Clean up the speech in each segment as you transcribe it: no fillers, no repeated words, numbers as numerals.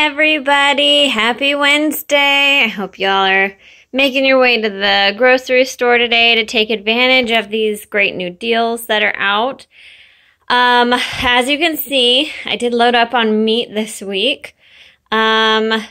everybody. Happy Wednesday. I hope y'all are making your way to the grocery store today to take advantage of these great new deals that are out. As you can see, I did load up on meat this week. There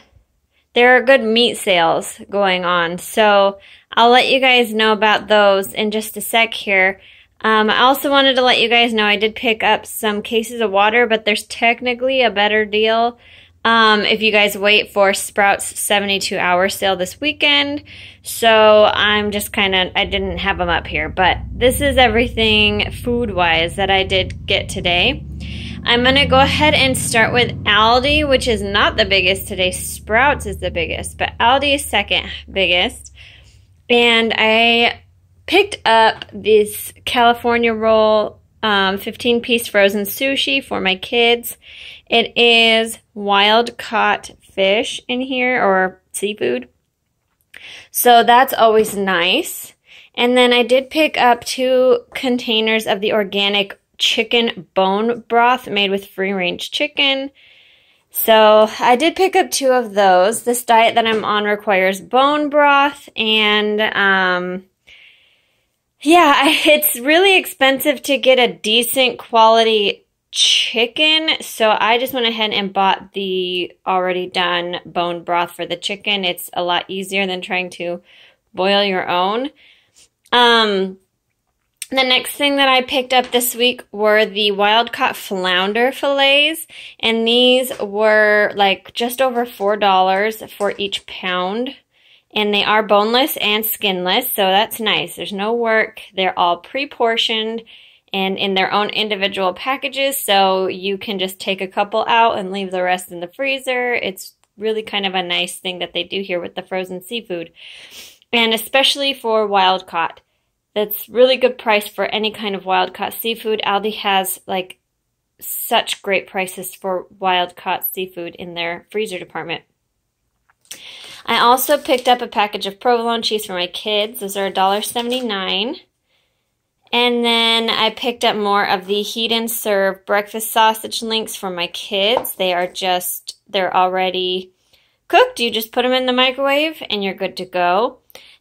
are good meat sales going on, so I'll let you guys know about those in just a sec here. I also wanted to let you guys know I did pick up some cases of water, but there's technically a better deal if you guys wait for Sprouts 72-hour sale this weekend. So I'm just I didn't have them up here, but this is everything food-wise that I did get today. I'm going to go ahead and start with Aldi, which is not the biggest today. Sprouts is the biggest, but Aldi is second biggest. And I picked up this California roll 15-piece frozen sushi for my kids. It is wild caught fish in here, or seafood. So that's always nice. And then I did pick up 2 containers of the organic chicken bone broth made with free-range chicken. So I did pick up 2 of those. This diet that I'm on requires bone broth, and yeah, it's really expensive to get a decent quality chicken, so I just went ahead and bought the already done bone broth for the chicken. It's a lot easier than trying to boil your own. The next thing that I picked up this week were the wild-caught flounder fillets, and these were like just over $4 for each pound. And they are boneless and skinless, so that's nice. There's no work. They're all pre-portioned and in their own individual packages, so you can just take a couple out and leave the rest in the freezer. It's really kind of a nice thing that they do here with the frozen seafood. And especially for wild-caught. That's really good price for any kind of wild-caught seafood. Aldi has like such great prices for wild-caught seafood in their freezer department. I also picked up a package of provolone cheese for my kids. Those are $1.79. And then I picked up more of the Heat and Serve breakfast sausage links for my kids. They're already cooked. You just put them in the microwave and you're good to go.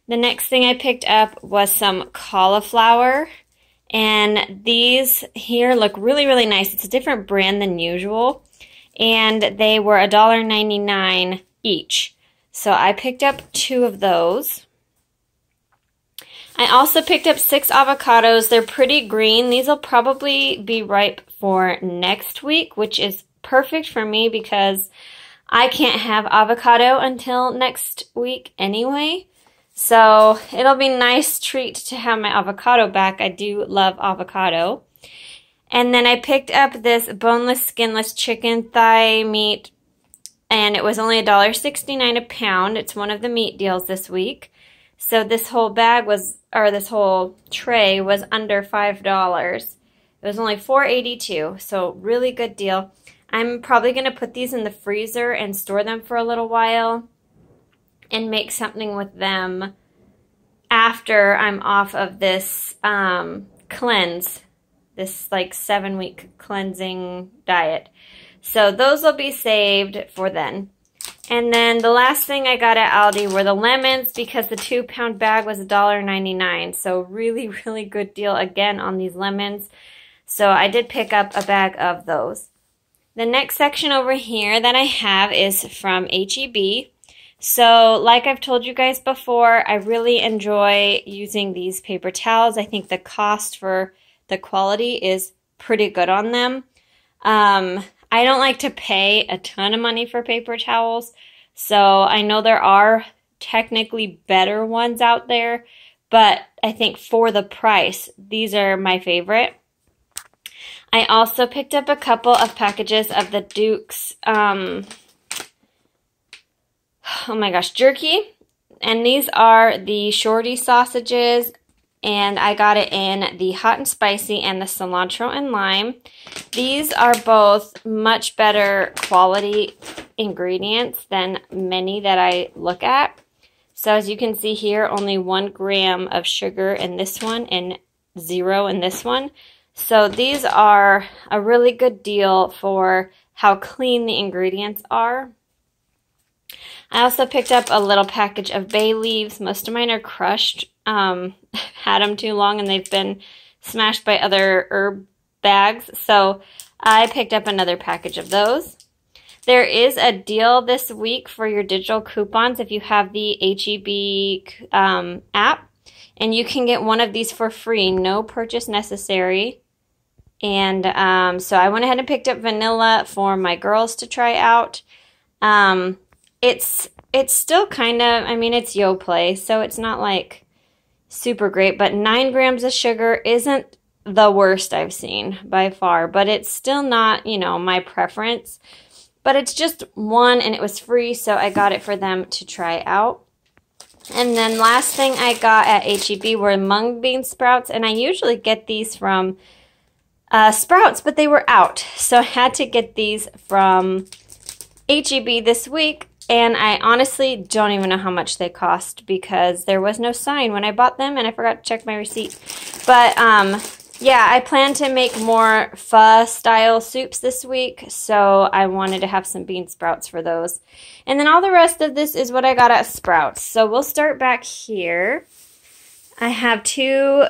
The next thing I picked up was some cauliflower. And these here look really, really nice. It's a different brand than usual. And they were $1.99 each. So I picked up 2 of those. I also picked up 6 avocados. They're pretty green. These will probably be ripe for next week, which is perfect for me because I can't have avocado until next week anyway. So it'll be a nice treat to have my avocado back. I do love avocado. And then I picked up this boneless, skinless chicken thigh meat, and it was only $1.69 a pound. It's one of the meat deals this week. So this whole bag was, or this whole tray was under $5. It was only $4.82, so really good deal. I'm probably going to put these in the freezer and store them for a little while and make something with them after I'm off of this cleanse, this like 7-week cleansing diet. So those will be saved for then. And then the last thing I got at Aldi were the lemons because the 2-pound bag was $1.99. So really, really good deal again on these lemons. So I did pick up a bag of those. The next section over here that I have is from HEB. So like I've told you guys before, I really enjoy using these paper towels. I think the cost for the quality is pretty good on them. I don't like to pay a ton of money for paper towels, so I know there are technically better ones out there, but I think for the price, these are my favorite. I also picked up a couple of packages of the Duke's, oh my gosh, jerky, and these are the shorty sausages, and I got it in the hot and spicy and the cilantro and lime. These are both much better quality ingredients than many that I look at. So as you can see here, only 1 gram of sugar in this one and 0 in this one. So these are a really good deal for how clean the ingredients are. I also picked up a little package of bay leaves. Most of mine are crushed. Had them too long and they've been smashed by other herb bags. So I picked up another package of those. There is a deal this week for your digital coupons if you have the HEB app. And you can get one of these for free, no purchase necessary. And so I went ahead and picked up vanilla for my girls to try out. It's still kind of, I mean, it's Yoplait, so it's not like super great. But 9 grams of sugar isn't the worst I've seen by far. But it's still not, you know, my preference. But it's just one and it was free, so I got it for them to try out. And then last thing I got at HEB were mung bean sprouts, and I usually get these from Sprouts, but they were out. So I had to get these from HEB this week, and I honestly don't even know how much they cost because there was no sign when I bought them, and I forgot to check my receipt. But yeah, I plan to make more pho-style soups this week, so I wanted to have some bean sprouts for those. And then all the rest of this is what I got at Sprouts. So we'll start back here. I have 2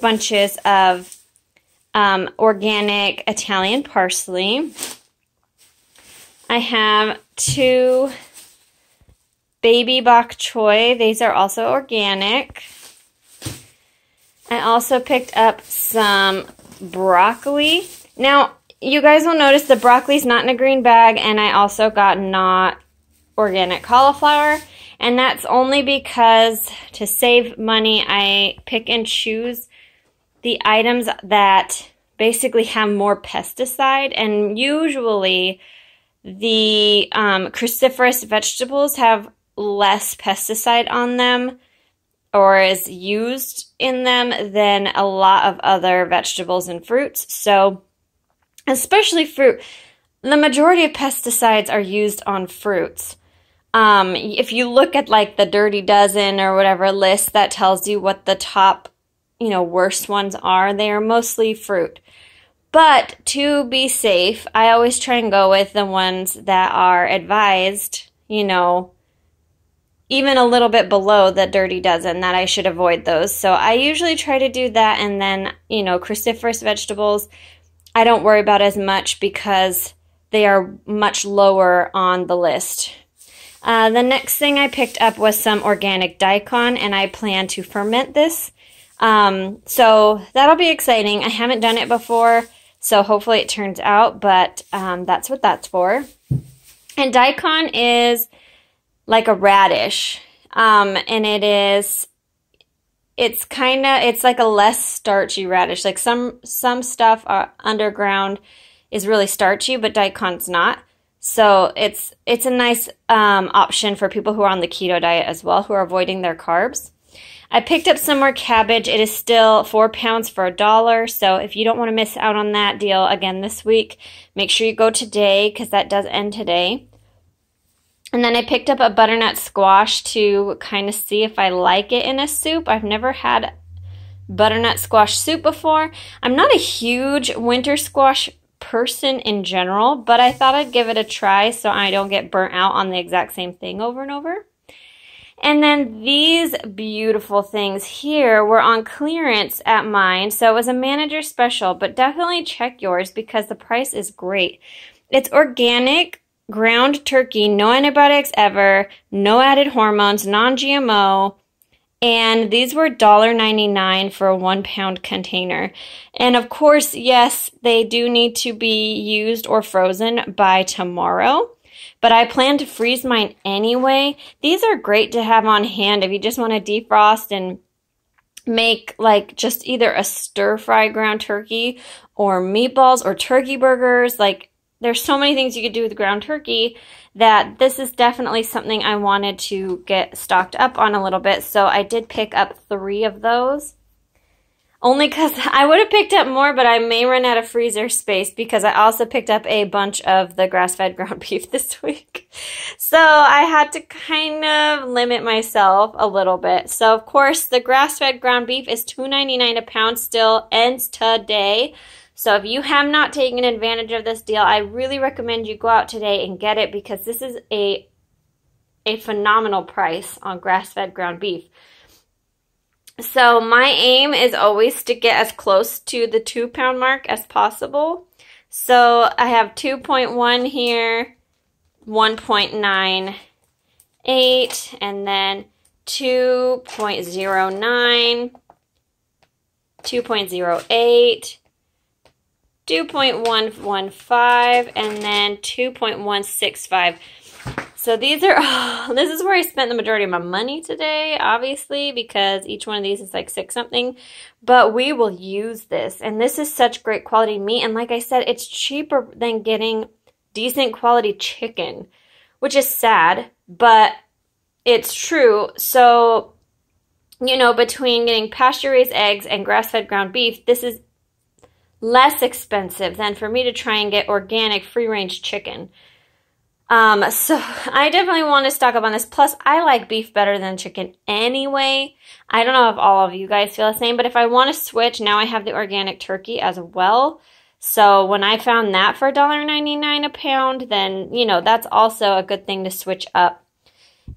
bunches of organic Italian parsley. I have 2 baby bok choy. These are also organic. I also picked up some broccoli. Now, you guys will notice the broccoli's not in a green bag, and I also got not organic cauliflower. And that's only because to save money, I pick and choose the items that basically have more pesticide. And usually the cruciferous vegetables have less pesticide on them or is used in them than a lot of other vegetables and fruits. So, especially fruit, the majority of pesticides are used on fruits. If you look at like the Dirty Dozen or whatever list that tells you what the top, you know, worst ones are, they are mostly fruit. But to be safe, I always try and go with the ones that are advised, you know, even a little bit below the Dirty Dozen, that I should avoid those. So I usually try to do that, and then, you know, cruciferous vegetables, I don't worry about as much because they are much lower on the list. The next thing I picked up was some organic daikon, and I plan to ferment this. So that'll be exciting. I haven't done it before, so hopefully it turns out, but that's what that's for. And daikon is like a radish, and it's like a less starchy radish. Like some stuff underground is really starchy, but daikon's not. So it's a nice option for people who are on the keto diet as well, who are avoiding their carbs. I picked up some more cabbage. It is still 4 pounds for $1. So if you don't want to miss out on that deal again this week, make sure you go today because that does end today. And then I picked up a butternut squash to kind of see if I like it in a soup. I've never had butternut squash soup before. I'm not a huge winter squash person in general, but I thought I'd give it a try so I don't get burnt out on the exact same thing over and over. And then these beautiful things here were on clearance at mine. So it was a manager special, but definitely check yours because the price is great. It's organic ground turkey, no antibiotics ever, no added hormones, non-GMO, and these were $1.99 for a 1 pound container. And of course, yes, they do need to be used or frozen by tomorrow, but I plan to freeze mine anyway. These are great to have on hand if you just want to defrost and make like just either a stir-fry ground turkey or meatballs or turkey burgers. Like, there's so many things you could do with ground turkey that this is definitely something I wanted to get stocked up on a little bit. So I did pick up 3 of those. Only because I would have picked up more, but I may run out of freezer space because I also picked up a bunch of the grass-fed ground beef this week. So I had to kind of limit myself a little bit. So of course the grass-fed ground beef is $2.99 a pound, still ends today. So if you have not taken advantage of this deal, I really recommend you go out today and get it, because this is a phenomenal price on grass-fed ground beef. So my aim is always to get as close to the 2-pound mark as possible. So I have 2.1 here, 1.98, and then 2.09, 2.08, 2.115, and then 2.165. So these are, this is where I spent the majority of my money today, obviously, because each one of these is like 6 something. But we will use this, and this is such great quality meat. And like I said, it's cheaper than getting decent quality chicken, which is sad, but it's true. So, you know, between getting pasture-raised eggs and grass-fed ground beef, this is less expensive than for me to try and get organic free-range chicken. So I definitely want to stock up on this. Plus, I like beef better than chicken anyway. I don't know if all of you guys feel the same, but if I want to switch, now I have the organic turkey as well. So when I found that for $1.99 a pound, then, you know, that's also a good thing to switch up.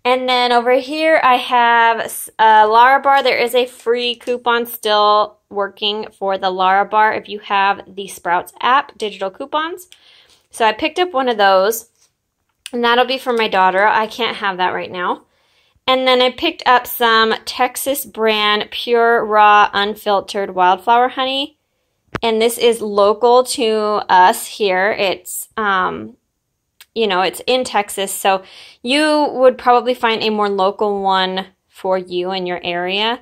And then over here, I have a Lara bar. There is a free coupon still working for the Lara bar if you have the Sprouts app, digital coupons. So I picked up one of those. And that'll be for my daughter. I can't have that right now. And then I picked up some Texas brand pure raw unfiltered wildflower honey. And this is local to us here. It's, you know, it's in Texas. So you would probably find a more local one for you in your area.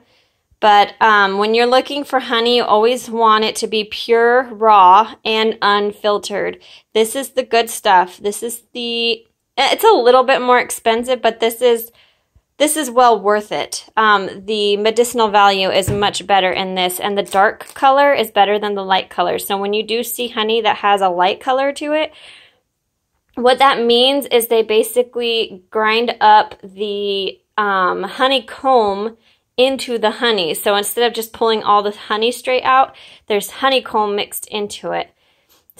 But when you're looking for honey, you always want it to be pure, raw, and unfiltered. This is the good stuff. This is the... It's a little bit more expensive, but this is well worth it. The medicinal value is much better in this, and the dark color is better than the light color. So when you do see honey that has a light color to it, what that means is they basically grind up the honeycomb into the honey. So instead of just pulling all the honey straight out, there's honeycomb mixed into it.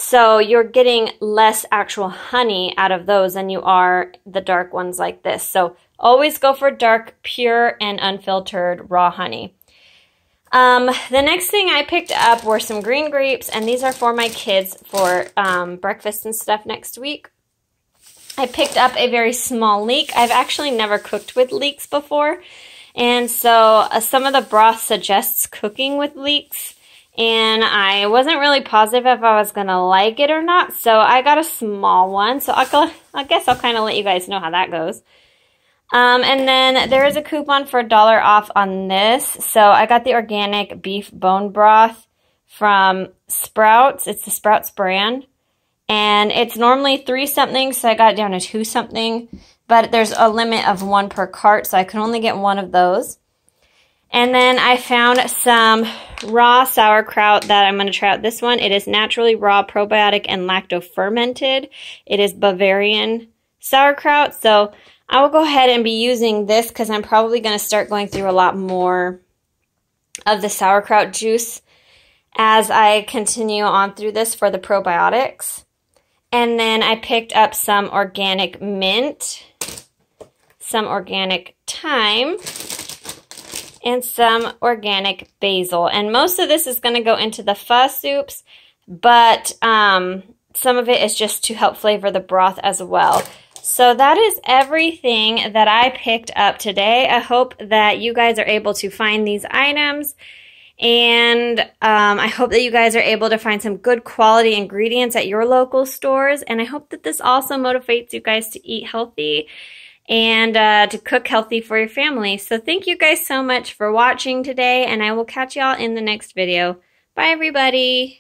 So you're getting less actual honey out of those than you are the dark ones like this. So always go for dark, pure, and unfiltered raw honey. The next thing I picked up were some green grapes, and these are for my kids for breakfast and stuff next week. I picked up a very small leek. I've actually never cooked with leeks before, and so some of the broth suggests cooking with leeks. And I wasn't really positive if I was going to like it or not, so I got a small one. So I guess I'll kind of let you guys know how that goes. And then there is a coupon for $1 off on this. So I got the organic beef bone broth from Sprouts. It's the Sprouts brand. And it's normally 3 something, so I got it down to 2 something. But there's a limit of 1 per cart, so I can only get 1 of those. And then I found some raw sauerkraut that I'm going to try out this one. It is naturally raw, probiotic, and lacto-fermented. It is Bavarian sauerkraut. So I will go ahead and be using this because I'm probably going to start going through a lot more of the sauerkraut juice as I continue on through this for the probiotics. And then I picked up some organic mint, some organic thyme, and some organic basil. And most of this is going to go into the pho soups, but some of it is just to help flavor the broth as well. So that is everything that I picked up today. I hope that you guys are able to find these items, and I hope that you guys are able to find some good quality ingredients at your local stores. And I hope that this also motivates you guys to eat healthy and to cook healthy for your family. So thank you guys so much for watching today, and I will catch y'all in the next video. Bye, everybody.